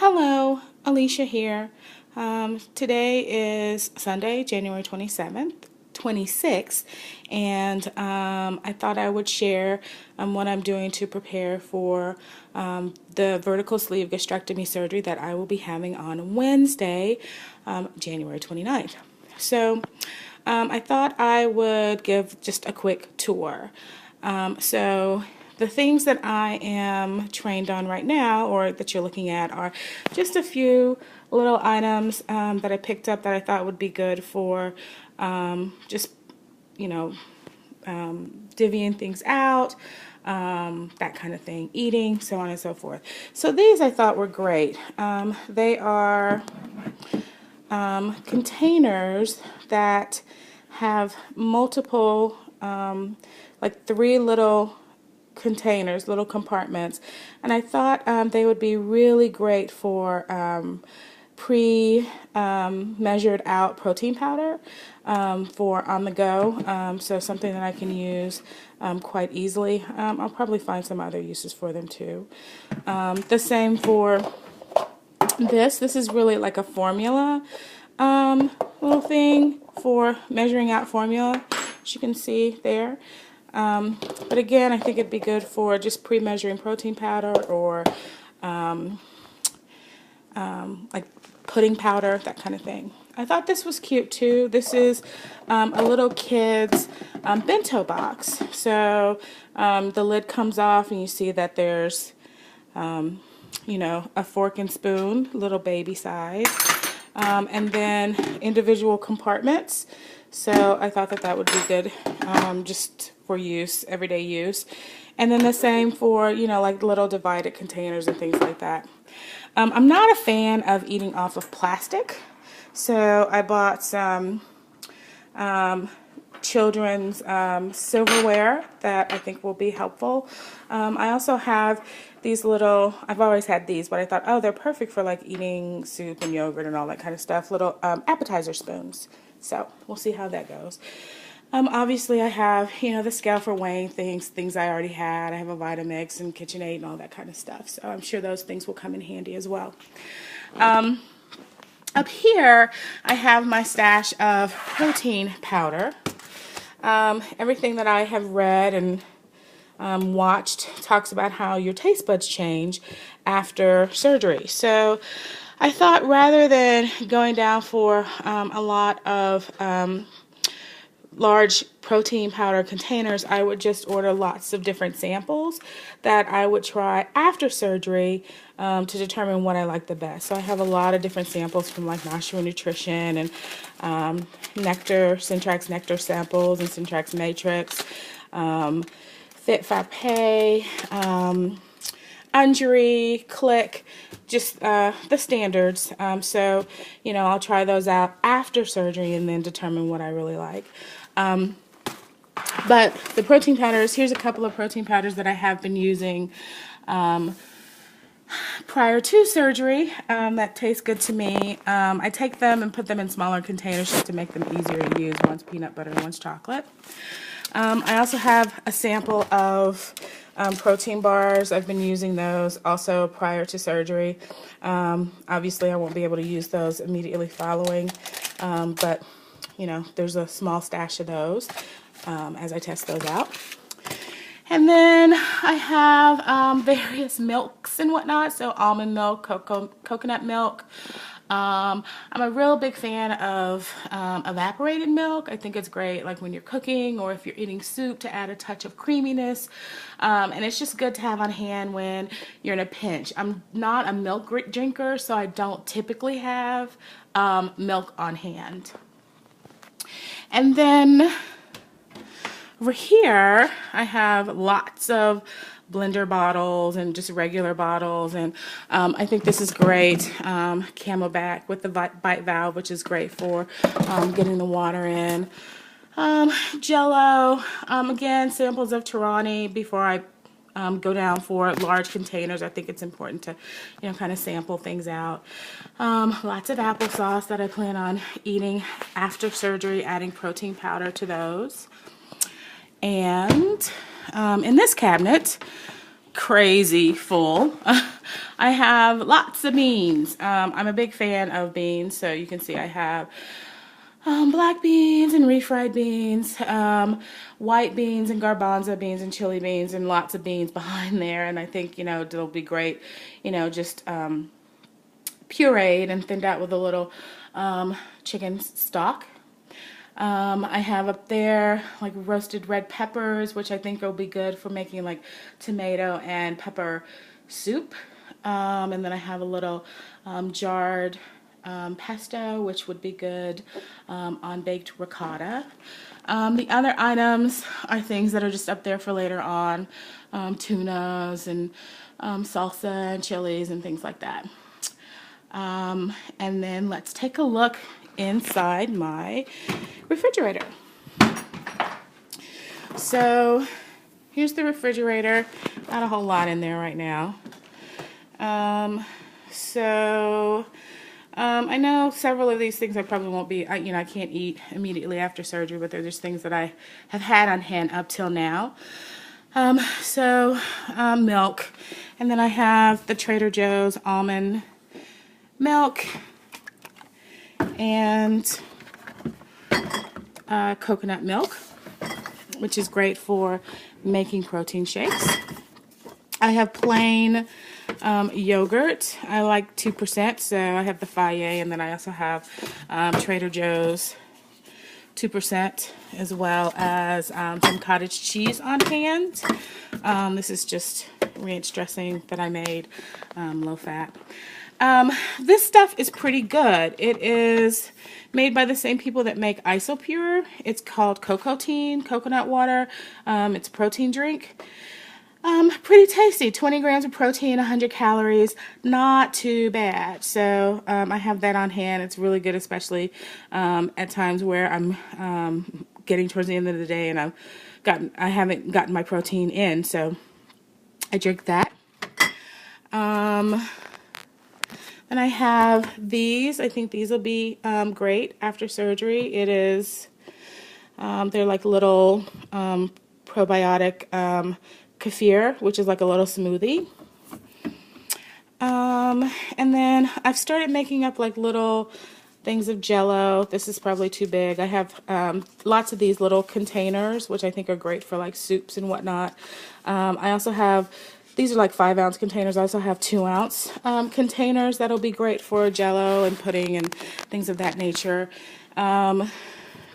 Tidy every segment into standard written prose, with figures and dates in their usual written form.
Hello, Alicia here. Today is Sunday, January 26th, and I thought I would share what I'm doing to prepare for the vertical sleeve gastrectomy surgery that I will be having on Wednesday, January 29th. So I thought I would give just a quick tour. So the things that I am trained on right now, or that you're looking at, are just a few little items that I picked up that I thought would be good for just, divvying things out, that kind of thing, eating, so on and so forth. So these I thought were great. They are containers that have multiple, like 3 little containers, little compartments, and I thought they would be really great for pre-measured out protein powder for on the go, so something that I can use quite easily. I'll probably find some other uses for them too. The same for this. This is really like a formula little thing for measuring out formula, as you can see there. But again, I think it'd be good for just pre-measuring protein powder, or like pudding powder, that kind of thing. I thought this was cute too. This is a little kid's bento box. So the lid comes off and you see that there's a fork and spoon, little baby size, and then individual compartments. So I thought that that would be good just for use, everyday use. And then the same for, like little divided containers and things like that. I'm not a fan of eating off of plastic, so I bought some children's silverware that I think will be helpful. I also have these little, I've always had these, but I thought, oh, they're perfect for like eating soup and yogurt and all that kind of stuff, little appetizer spoons. So we'll see how that goes. Obviously I have, the scale for weighing things I already had. I have a Vitamix and KitchenAid and all that kind of stuff. So I'm sure those things will come in handy as well. Up here, I have my stash of protein powder. Everything that I have read and watched talks about how your taste buds change after surgery. So I thought rather than going down for a lot of large protein powder containers, I would just order lots of different samples that I would try after surgery to determine what I like the best. So I have a lot of different samples from like Nashua Nutrition and Nectar, Syntrax Nectar samples and Syntrax Matrix, Fit Pay, Unjury, Click, just the standards. So, I'll try those out after surgery and then determine what I really like. But the protein powders, here's a couple of protein powders that I have been using prior to surgery that taste good to me. I take them and put them in smaller containers just to make them easier to use. One's peanut butter and one's chocolate. I also have a sample of protein bars. I've been using those also prior to surgery. Obviously I won't be able to use those immediately following, but there's a small stash of those as I test those out. And then I have various milks and whatnot, so almond milk, coconut milk. I'm a real big fan of evaporated milk. I think it's great like when you're cooking or if you're eating soup to add a touch of creaminess. And it's just good to have on hand when you're in a pinch. I'm not a milk drinker, so I don't typically have milk on hand. And then over here, I have lots of blender bottles and just regular bottles, and I think this is great. Camelback with the bite valve, which is great for getting the water in. Jello, again, samples of Torani before I go down for large containers. I think it's important to, kind of sample things out. Lots of applesauce that I plan on eating after surgery, adding protein powder to those. And in this cabinet, crazy full. I have lots of beans. I'm a big fan of beans, so you can see I have black beans and refried beans, white beans and garbanzo beans and chili beans, and lots of beans behind there. And I think, it'll be great, just pureed and thinned out with a little chicken stock. I have up there like roasted red peppers, which I think will be good for making like tomato and pepper soup. And then I have a little jarred pesto, which would be good on baked ricotta. The other items are things that are just up there for later on, tunas and salsa and chilies and things like that. And then let's take a look inside my refrigerator. So here's the refrigerator. Not a whole lot in there right now. I know several of these things I probably won't be, I can't eat immediately after surgery, but they're just things that I have had on hand up till now. Milk, and then I have the Trader Joe's almond milk and coconut milk, which is great for making protein shakes. I have plain yogurt. I like 2%, so I have the Fage, and then I also have Trader Joe's 2%, as well as some cottage cheese on hand. This is just ranch dressing that I made, low fat. This stuff is pretty good. It is made by the same people that make Isopure. It's called Cocoteen, coconut water. It's a protein drink. Pretty tasty. 20 grams of protein, 100 calories. Not too bad. So I have that on hand. It's really good, especially at times where I'm getting towards the end of the day and I haven't gotten my protein in. So I drink that. Then I have these. I think these will be great after surgery. It is, they're like little probiotic kefir, which is like a little smoothie. And then I've started making up like little things of Jell-O. This is probably too big. I have lots of these little containers, which I think are great for like soups and whatnot. I also have, these are like 5-ounce containers. I also have 2-ounce containers that'll be great for Jell-O and pudding and things of that nature.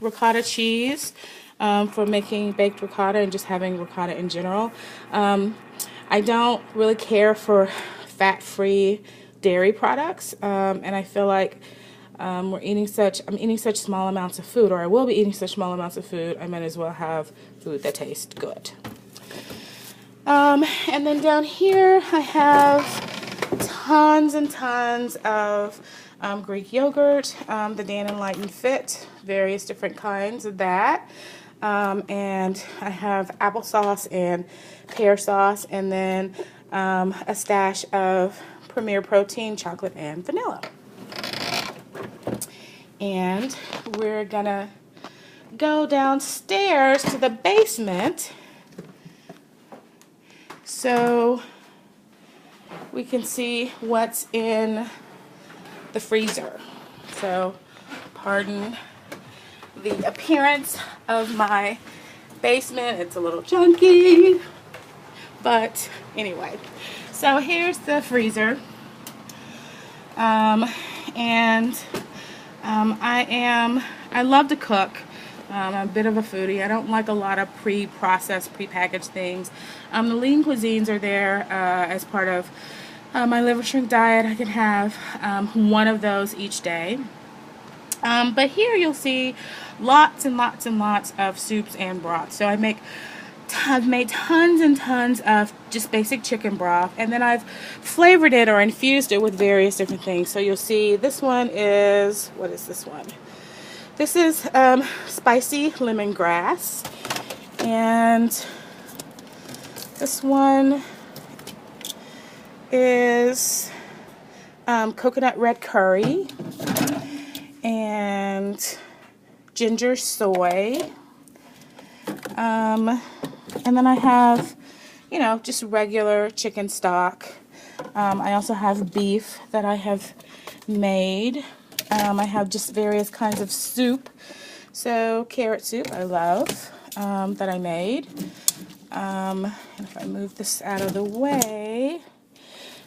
Ricotta cheese. For making baked ricotta and just having ricotta in general. I don't really care for fat-free dairy products, and I feel like I'm eating such small amounts of food, or I will be eating such small amounts of food, I might as well have food that tastes good. And then down here I have tons and tons of Greek yogurt, the Dan & Lighten Fit, various different kinds of that. And I have applesauce and pear sauce, and then a stash of Premier Protein, chocolate and vanilla. And we're gonna go downstairs to the basement so we can see what's in the freezer. So, pardon the appearance of my basement. It's a little junky, but anyway. So here's the freezer, I love to cook. I'm a bit of a foodie. I don't like a lot of pre-processed, pre-packaged things. The lean cuisines are there as part of my liver shrink diet. I can have one of those each day. But here you'll see lots and lots and lots of soups and broths. So I've made tons and tons of just basic chicken broth, and then I've flavored it or infused it with various different things. So you'll see this one is, what is this one? This is spicy lemongrass, and this one is coconut red curry and ginger soy. And then I have you know, just regular chicken stock. I also have beef that I have made. I have just various kinds of soup. So carrot soup I love, that I made. And if I move this out of the way,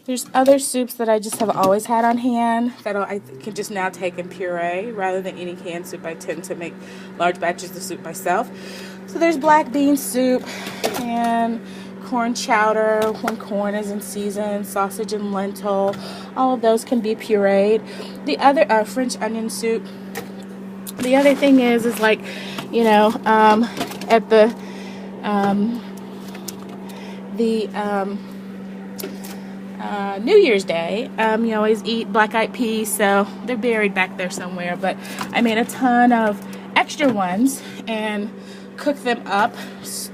there's other soups that I just have always had on hand that I can just now take and puree rather than any canned soup. I tend to make large batches of soup myself. So there's black bean soup and corn chowder when corn is in season, sausage and lentil. All of those can be pureed. The other French onion soup. The other thing is like, you know, at the New Year's Day, you always eat black-eyed peas, so they're buried back there somewhere. But I made a ton of extra ones and cook them up,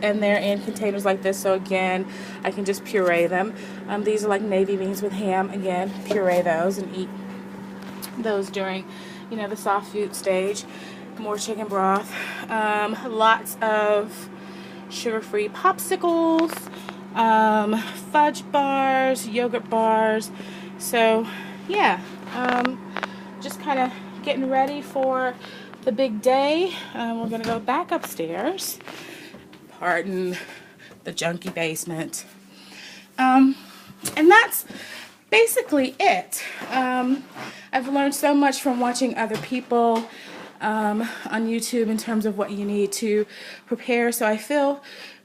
and they're in containers like this. So again, I can just puree them. These are like navy beans with ham. Again, puree those and eat those during, you know, the soft food stage. More chicken broth. Lots of sugar-free popsicles, fudge bars, yogurt bars. So yeah, just kind of getting ready for the big day. We're gonna go back upstairs. Pardon the junky basement. And that's basically it. I've learned so much from watching other people on YouTube in terms of what you need to prepare, so I feel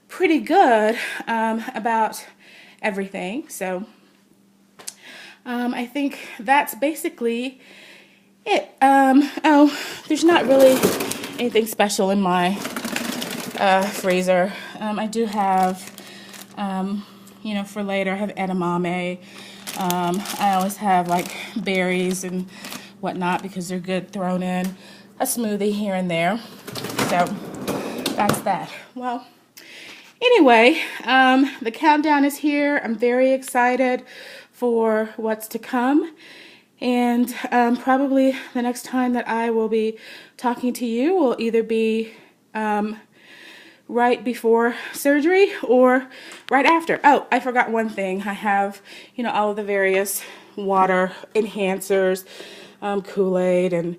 pretty good about everything. So I think that's basically it. Oh, there's not really anything special in my freezer. I do have, you know, for later, I have edamame. I always have like berries and whatnot because they're good thrown in a smoothie here and there. So that's that. Well, anyway, the countdown is here. I'm very excited for what's to come. And probably the next time that I will be talking to you will either be right before surgery or right after. Oh, I forgot one thing. I have, you know, all of the various water enhancers, Kool-Aid and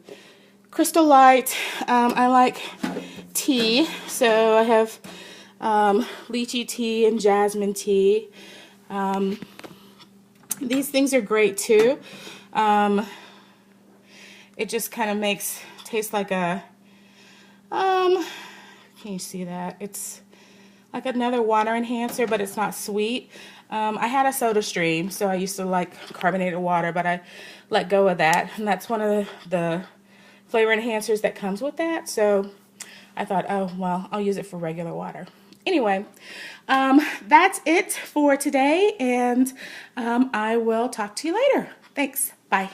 Crystal Light. I like tea, so I have lychee tea and jasmine tea. These things are great too. It just kind of tastes like a, can you see that? It's like another water enhancer, but it's not sweet. I had a Soda Stream, so I used to like carbonated water, but I let go of that. And that's one of the flavor enhancers that comes with that. So I thought, oh, well, I'll use it for regular water. Anyway, that's it for today, and I will talk to you later. Thanks. Bye.